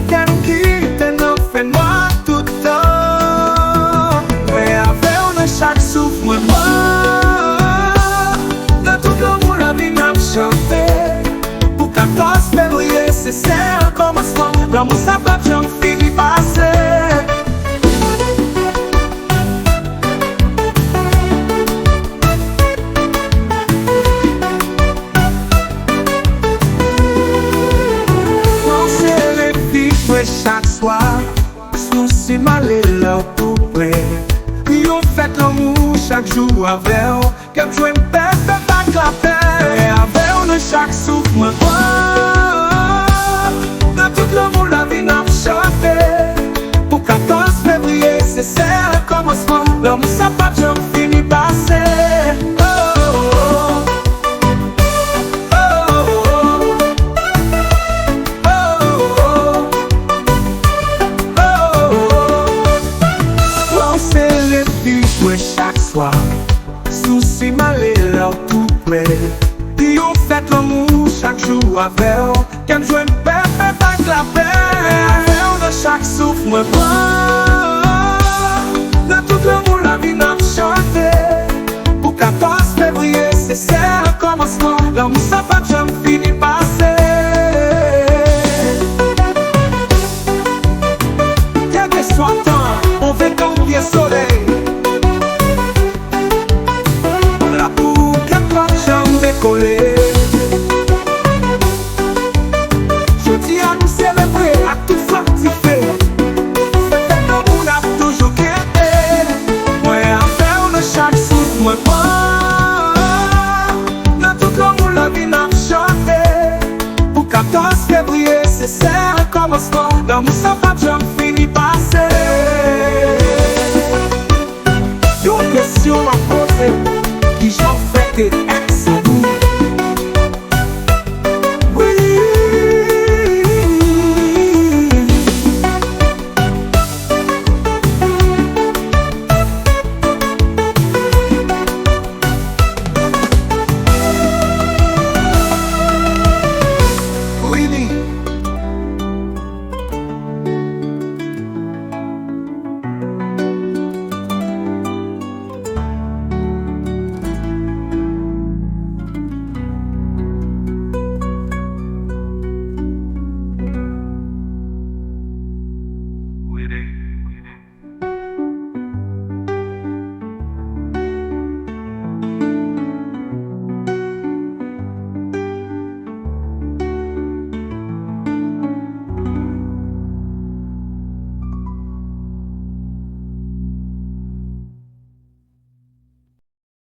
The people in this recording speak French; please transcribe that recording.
week-end qui te nous fait noir tout le temps. Mais avec on chaque souffle moi de tout le monde la vie n'a chanté. Pour 14 février c'est un commencement. L'amour ça va bien finir passer. Chaque soir, souci malé là tout près. Yo fait l'amour chaque jour avec eux. Qu'elle joue une peste pas clapper. Avec on chaque souffle moi dans tout le monde la vie n'a chanté. Pour 14 février c'est un commencement. L'amour ça pas jamais fini passer. Chaque soir, souci malé là tout près. Yo fait l'amour chaque jour avec eux. Qu'elle joue une pépé pas clapper. Avec de chaque souffle moi dans tout le monde la vie n'a chanté. Pour 14 février c'est un commencement. L'amour ça va jamais finir passer. Quel que soit le temps, on veut combien soleil. Collé. Je dis à nous célébrer à tout fructifier. Peut-être que nous n'a toujours quitté. Moi avec on chaque souffle moi dans tout le monde la vie n'a chanté. Pour 14 février c'est un commencement. L'amour ça va jamais finir passer. Une question à poser qui j'en fais.